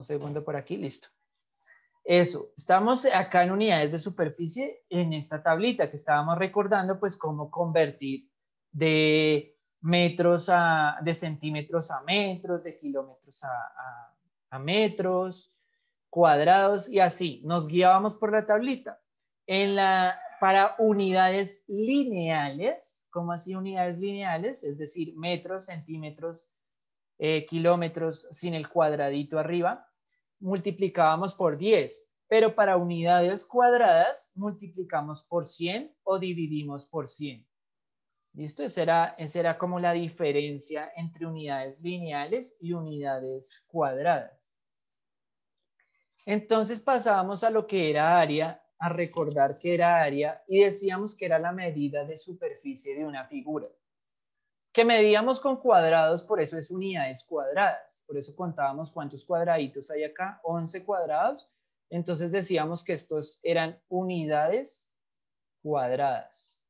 Un segundo por aquí, listo. Eso, estamos acá en unidades de superficie en esta tablita que estábamos recordando, pues cómo convertir de de centímetros a metros, de kilómetros a metros cuadrados y así. Nos guiábamos por la tablita. Para unidades lineales, ¿cómo así unidades lineales? Es decir, metros, centímetros, kilómetros sin el cuadradito arriba, multiplicábamos por 10, pero para unidades cuadradas multiplicamos por 100 o dividimos por 100. ¿Listo? Esa era como la diferencia entre unidades lineales y unidades cuadradas. Entonces pasábamos a lo que era área, a recordar que era área y decíamos que era la medida de superficie de una figura. Que medíamos con cuadrados, por eso es unidades cuadradas. Por eso contábamos cuántos cuadraditos hay acá, 11 cuadrados. Entonces decíamos que estos eran unidades cuadradas.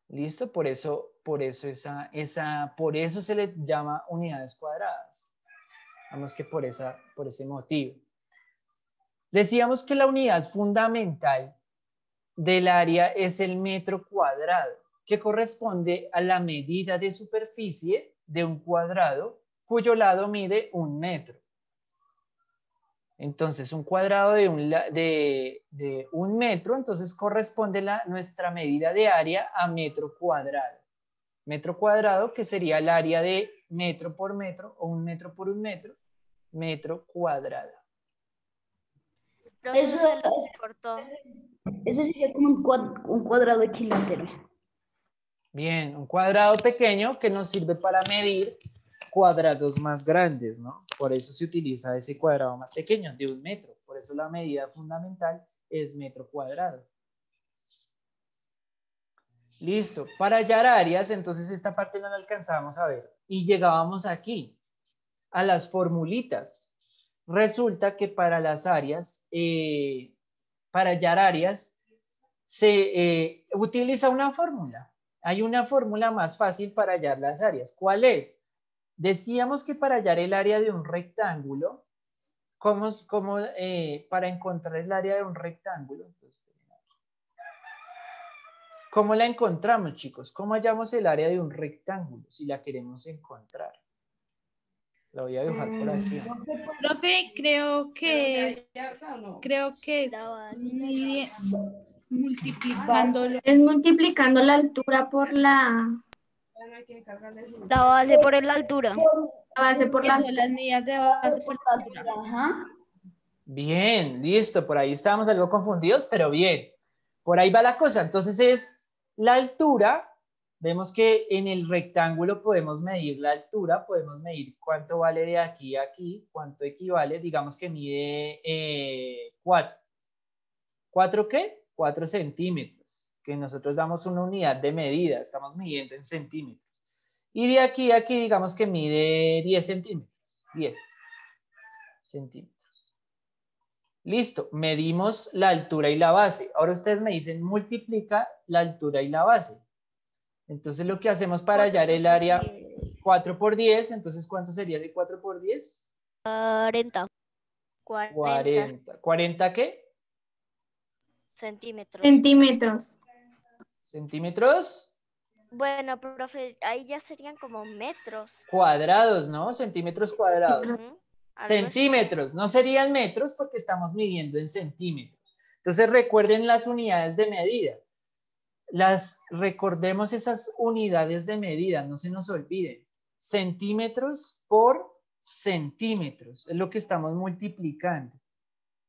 ¿Listo? Por eso se le llama unidades cuadradas. Vamos que por ese motivo. Decíamos que la unidad fundamental del área es el metro cuadrado, que corresponde a la medida de superficie de un cuadrado cuyo lado mide 1 metro. Entonces, un cuadrado de 1 metro, entonces corresponde nuestra medida de área a metro cuadrado. Metro cuadrado, que sería el área de metro por metro o 1 metro por 1 metro, metro cuadrado. Eso se lo cortó. Ese sería como un cuadrado equilátero. Bien, un cuadrado pequeño que nos sirve para medir cuadrados más grandes, ¿no? Por eso se utiliza ese cuadrado más pequeño, de 1 metro. Por eso la medida fundamental es metro cuadrado. Listo. Para hallar áreas, entonces esta parte no la alcanzábamos a ver. Y llegábamos aquí, a las formulitas. Resulta que para las áreas, para hallar áreas, se utiliza una fórmula. Hay una fórmula más fácil para hallar las áreas. ¿Cuál es? Decíamos que para hallar el área de un rectángulo, para encontrar el área de un rectángulo, entonces, ¿cómo la encontramos, chicos? ¿Cómo hallamos el área de un rectángulo si la queremos encontrar? La voy a dibujar por aquí. Profe, creo que es multiplicando la altura por la base por la altura. las medidas de base por la altura. Ajá. Bien, listo. Por ahí estábamos algo confundidos, pero bien. Por ahí va la cosa. Entonces es la altura. Vemos que en el rectángulo podemos medir la altura, podemos medir cuánto vale de aquí a aquí, cuánto equivale, digamos que mide 4. ¿4 qué? 4 centímetros, que nosotros damos una unidad de medida, estamos midiendo en centímetros. Y de aquí a aquí, digamos que mide 10 centímetros, 10 centímetros. Listo, medimos la altura y la base. Ahora ustedes me dicen, multiplica la altura y la base. Entonces lo que hacemos para hallar el área 4 por 10, entonces ¿cuánto sería ese 4 por 10? 40. 40. ¿40 qué? Centímetros. ¿Centímetros? Bueno, profe, ahí ya serían como metros. Cuadrados, ¿no? Centímetros cuadrados. Centímetros, no serían metros porque estamos midiendo en centímetros. Entonces recuerden las unidades de medida. Recordemos esas unidades de medida, no se nos olviden. Centímetros por centímetros, es lo que estamos multiplicando.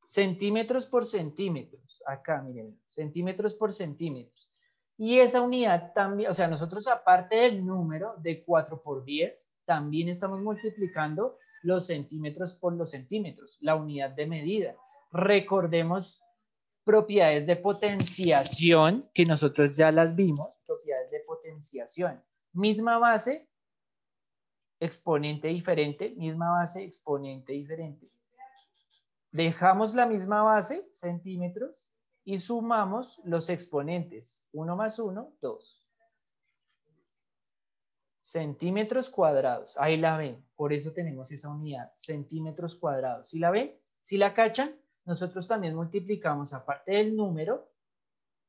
Centímetros por centímetros, acá miren, centímetros por centímetros. Y esa unidad también, o sea, nosotros aparte del número de 4 por 10, también estamos multiplicando los centímetros por los centímetros, la unidad de medida. Recordemos propiedades de potenciación, que nosotros ya las vimos, propiedades de potenciación. Misma base, exponente diferente, misma base, exponente diferente. Dejamos la misma base, centímetros, y sumamos los exponentes. 1 más 1, 2. centímetros cuadrados. Ahí la ven, por eso tenemos esa unidad, centímetros cuadrados. ¿Sí la ven? ¿Sí la cachan? Nosotros también multiplicamos, aparte del número,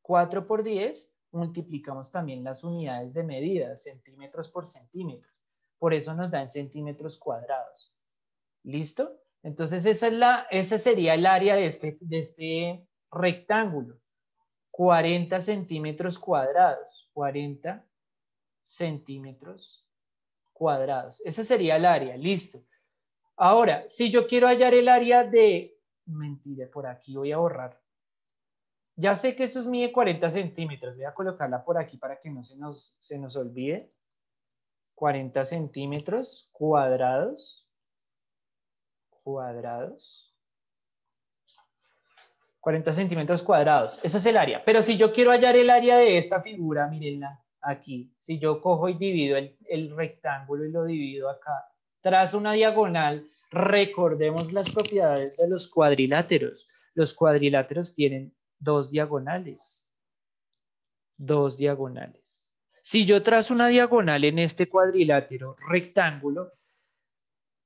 4 por 10, multiplicamos también las unidades de medida, centímetros por centímetros. Por eso nos da en centímetros cuadrados. ¿Listo? Entonces esa sería el área de este rectángulo. 40 centímetros cuadrados. 40 centímetros cuadrados. Ese sería el área. Listo. Ahora, si yo quiero hallar el área de... Mentira, por aquí voy a borrar. Ya sé que eso mide 40 centímetros. Voy a colocarla por aquí para que no se nos olvide. 40 centímetros cuadrados. 40 centímetros cuadrados. Ese es el área. Pero si yo quiero hallar el área de esta figura, mírenla aquí. Si yo cojo y divido el rectángulo y lo divido acá, trazo una diagonal, recordemos las propiedades de los cuadriláteros. Los cuadriláteros tienen dos diagonales. Dos diagonales. Si yo trazo una diagonal en este cuadrilátero rectángulo,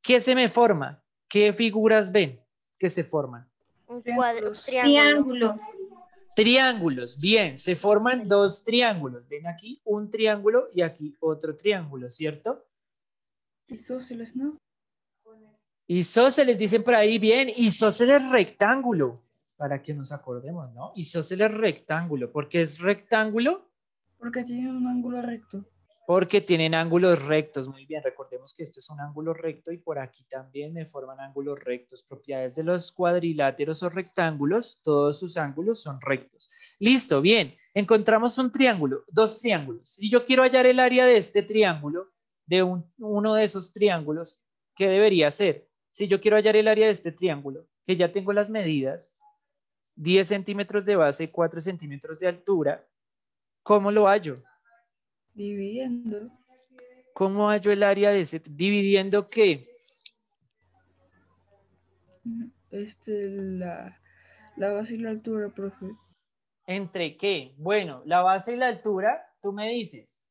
¿qué se me forma? ¿Qué figuras ven que se forman? Un Triángulos. Triángulos. Triángulos, bien, se forman dos triángulos. Ven aquí un triángulo y aquí otro triángulo, ¿cierto? Isósceles, ¿no? Isósceles dicen por ahí, bien, isósceles rectángulo, para que nos acordemos, ¿no? Isósceles rectángulo, ¿por qué es rectángulo? Porque tiene un ángulo recto. Porque tienen ángulos rectos, muy bien, recordemos que esto es un ángulo recto y por aquí también me forman ángulos rectos. Propiedades de los cuadriláteros o rectángulos, todos sus ángulos son rectos. Listo, bien, encontramos un triángulo, dos triángulos. Y yo quiero hallar el área de este triángulo, de uno de esos triángulos, ¿qué debería ser? Si yo quiero hallar el área de este triángulo, que ya tengo las medidas, 10 centímetros de base, 4 centímetros de altura, ¿cómo lo hallo? Dividiendo. ¿Cómo hallo el área de ese? ¿Dividiendo qué? La base y la altura, profe. ¿Entre qué? Bueno, la base y la altura, tú me dices.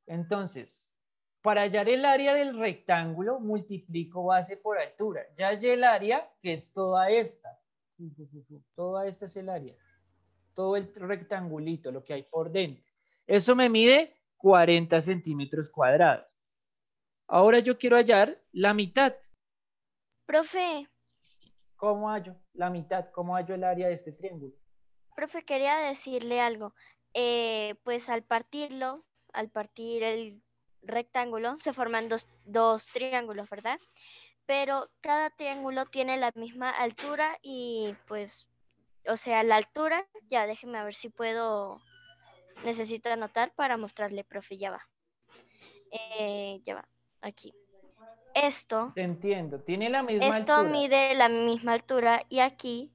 Entonces, para hallar el área del rectángulo, multiplico base por altura. Ya hallé el área, que es toda esta. Toda esta es el área. Todo el rectangulito, lo que hay por dentro. Eso me mide 40 centímetros cuadrados. Ahora yo quiero hallar la mitad. Profe, ¿Cómo hallo la mitad? ¿Cómo hallo el área de este triángulo? profe, quería decirle algo. Pues al partir el rectángulo, se forman dos triángulos, ¿verdad? Pero cada triángulo tiene la misma altura y pues, o sea, la altura, ya déjeme ver si puedo, necesito anotar para mostrarle, profe, ya va, aquí. Esto Te entiendo. Tiene la misma altura. mide la misma altura y aquí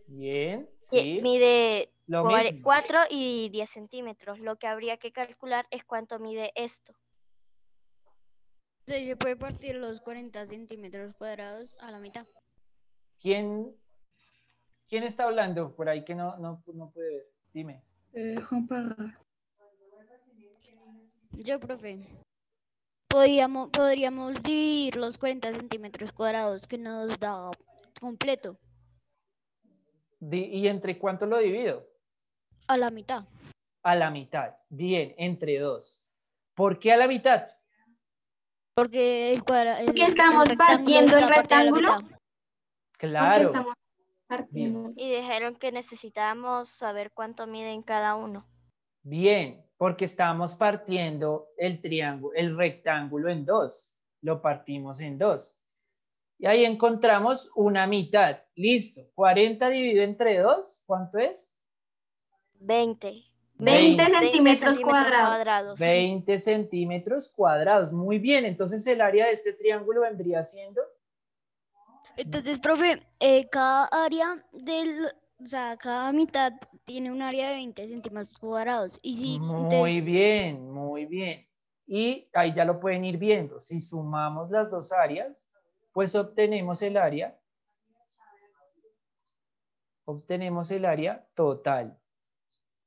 Bien, sí. mide Lo mismo. 4 y 10 centímetros. Lo que habría que calcular es cuánto mide esto. Entonces se puede partir los 40 centímetros cuadrados a la mitad. ¿Quién está hablando por ahí que no puede ver? Dime. Juan Parra. Yo, profe. Podríamos dividir los 40 centímetros cuadrados que nos da completo ¿Y entre cuánto lo divido? a la mitad. A la mitad. Bien, entre dos. ¿Por qué a la mitad? Porque Porque estamos partiendo el rectángulo. Porque Claro. estamos partiendo. Y dijeron que necesitábamos saber cuánto mide en cada uno. Bien, porque estamos partiendo el triángulo, el rectángulo en dos. Lo partimos en dos. Y ahí encontramos una mitad. Listo. 40 dividido entre 2, ¿cuánto es? 20. 20 centímetros cuadrados. 20 centímetros cuadrados. Muy bien. Entonces el área de este triángulo vendría siendo... Entonces, profe, cada área cada mitad tiene un área de 20 centímetros cuadrados. Y si, Muy bien, muy bien. Y ahí ya lo pueden ir viendo. Si sumamos las dos áreas, pues obtenemos el área total.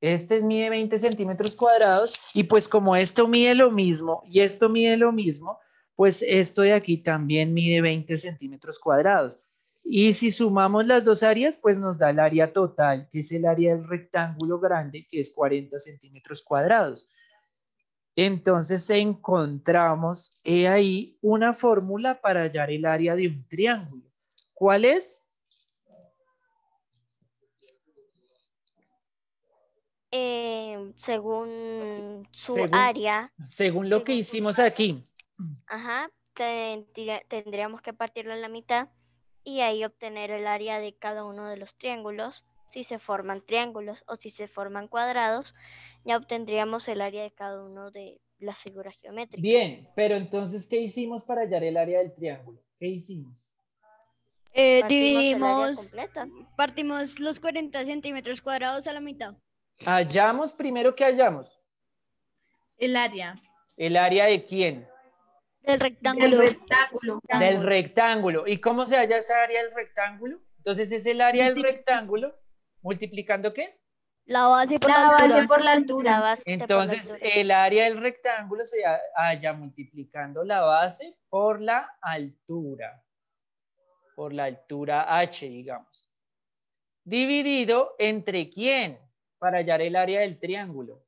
Este mide 20 centímetros cuadrados y pues como esto mide lo mismo y esto mide lo mismo, pues esto de aquí también mide 20 centímetros cuadrados. Y si sumamos las dos áreas, pues nos da el área total, que es el área del rectángulo grande, que es 40 centímetros cuadrados. Entonces encontramos ahí una fórmula para hallar el área de un triángulo. ¿Cuál es? Según su Según- área, Según lo que según su hicimos aquí. ajá, tendríamos que partirlo en la mitad y ahí obtener el área de cada uno de los triángulos. Si se forman triángulos o si se forman cuadrados, ya obtendríamos el área de cada uno de las figuras geométricas. Bien, pero entonces, ¿qué hicimos para hallar el área del triángulo? ¿Qué hicimos? Partimos el área completa. Partimos los 40 centímetros cuadrados a la mitad. Hallamos primero que hallamos. El área. ¿El área de quién? Del Del rectángulo. rectángulo. Del rectángulo. ¿Y cómo se halla esa área del rectángulo? Entonces es el área del rectángulo, ¿multiplicando qué? La base por La la altura. base por la La altura. base por la Entonces altura. el área del rectángulo se halla multiplicando la base por la altura h, digamos. Dividido entre quién para hallar el área del triángulo.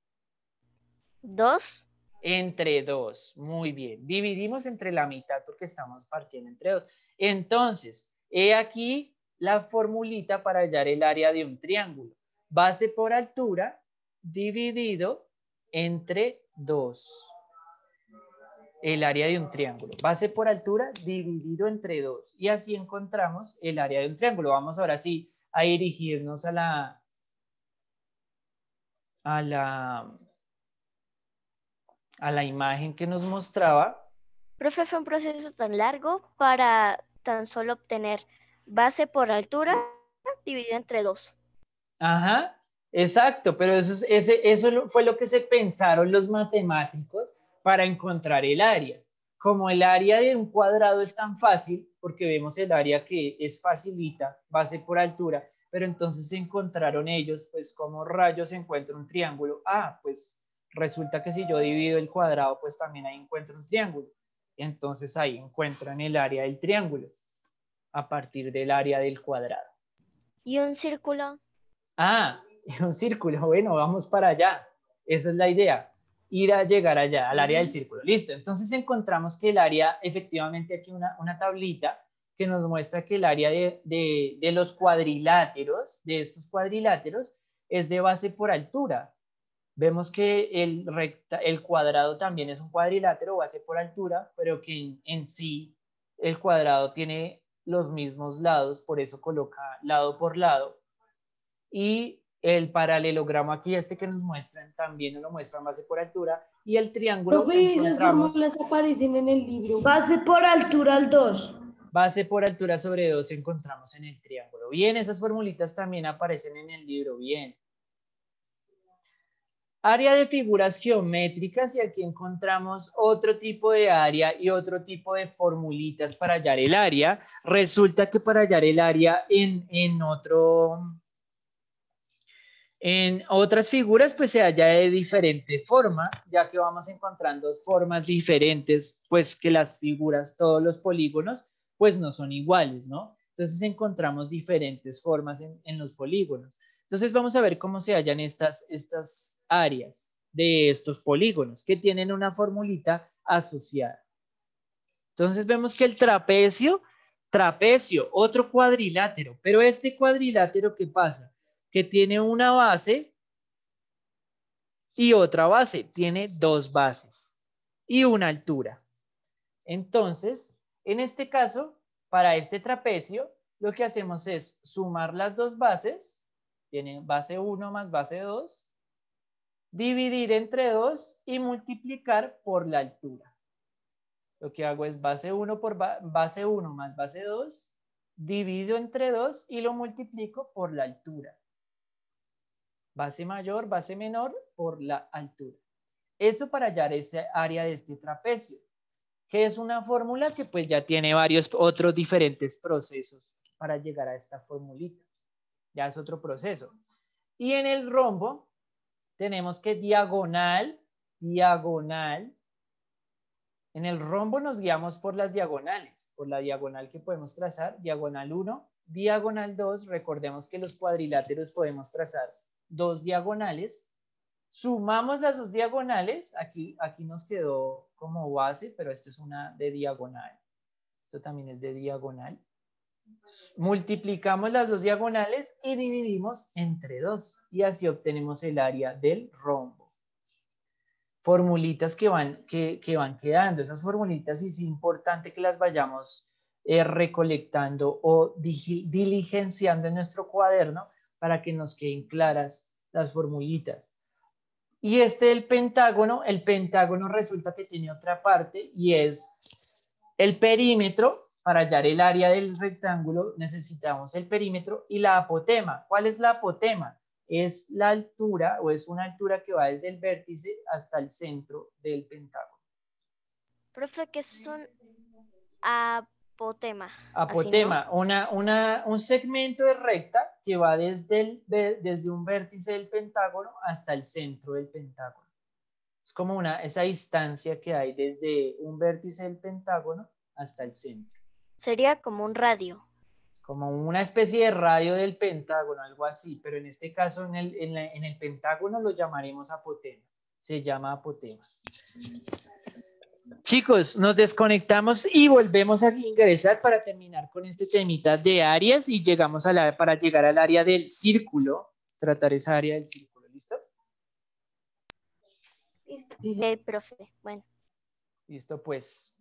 2. Entre 2, muy bien. Dividimos entre la mitad porque estamos partiendo entre 2. Entonces, he aquí la formulita para hallar el área de un triángulo. Base por altura dividido entre 2. El área de un triángulo. Base por altura dividido entre 2. Y así encontramos el área de un triángulo. Vamos ahora sí a dirigirnos a la imagen que nos mostraba. Profe, fue un proceso tan largo para tan solo obtener base por altura dividido entre 2. Ajá, exacto, pero eso fue lo que se pensaron los matemáticos para encontrar el área. Como el área de un cuadrado es tan fácil, porque vemos el área que es facilita, base por altura, pero entonces encontraron ellos, pues como rayos encuentra un triángulo. Pues resulta que si yo divido el cuadrado, pues también ahí encuentro un triángulo. Entonces ahí encuentran el área del triángulo a partir del área del cuadrado. ¿Y un círculo? Un círculo. Bueno, vamos para allá. Esa es la idea. Llegar allá, al área del círculo. Listo. Entonces encontramos que el área, efectivamente aquí una tablita que nos muestra que el área de los cuadriláteros, de estos cuadriláteros, es de base por altura. Vemos que el cuadrado también es un cuadrilátero, base por altura, pero que en sí el cuadrado tiene los mismos lados, por eso coloca lado por lado. Y el paralelogramo aquí, que nos muestran, también nos lo muestran base por altura. Y el triángulo Profe, esas encontramos fórmulas aparecen en el libro. Base por altura al 2. base por altura sobre 2 encontramos en el triángulo. Bien, esas formulitas también aparecen en el libro. Bien. Área de figuras geométricas, y aquí encontramos otro tipo de área y otro tipo de formulitas para hallar el área. Resulta que para hallar el área en otras figuras, pues se halla de diferente forma, ya que vamos encontrando formas diferentes, pues que las figuras, todos los polígonos, pues no son iguales, ¿no? Entonces encontramos diferentes formas en los polígonos. Entonces vamos a ver cómo se hallan estas áreas de estos polígonos que tienen una formulita asociada. Entonces vemos que el trapecio, otro cuadrilátero, pero este cuadrilátero, ¿qué pasa? Que tiene una base y otra base, tiene dos bases y una altura. Entonces, en este caso, para este trapecio, lo que hacemos es sumar las dos bases, tiene base 1 más base 2, dividir entre 2 y multiplicar por la altura. Lo que hago es base 1 por base 1 más base 2, divido entre 2 y lo multiplico por la altura. Base mayor, base menor por la altura. Eso para hallar esa área de este trapecio, que es una fórmula que pues ya tiene varios otros diferentes procesos para llegar a esta formulita. Ya es otro proceso. Y en el rombo, tenemos que diagonal, diagonal. En el rombo nos guiamos por las diagonales, por la diagonal que podemos trazar, diagonal 1, diagonal 2. Recordemos que los cuadriláteros podemos trazar 2 diagonales. Sumamos las 2 diagonales, aquí nos quedó como base, pero esto es una de diagonal. Esto también es de diagonal. Multiplicamos las 2 diagonales y dividimos entre 2. Y así obtenemos el área del rombo. Formulitas que van quedando. Esas formulitas sí es importante que las vayamos recolectando o diligenciando en nuestro cuaderno para que nos queden claras las formulitas. Y el pentágono resulta que tiene otra parte y es el perímetro. Para hallar el área del rectángulo necesitamos el perímetro y la apotema. ¿Cuál es la apotema? Es la altura o es una altura que va desde el vértice hasta el centro del pentágono. Profe, ¿qué es un apotema? Apotema, ¿Así, no? un segmento de recta que va desde un vértice del pentágono hasta el centro del pentágono. Es como esa distancia que hay desde un vértice del pentágono hasta el centro. Sería como un radio. Como una especie de radio del pentágono, algo así, pero en este caso en el pentágono lo llamaremos apotema. Se llama apotema. Chicos, nos desconectamos y volvemos a ingresar para terminar con este temita de áreas y llegamos para llegar al área del círculo, tratar esa área del círculo. ¿Listo? Listo. Ok, profe. Bueno. Listo, pues.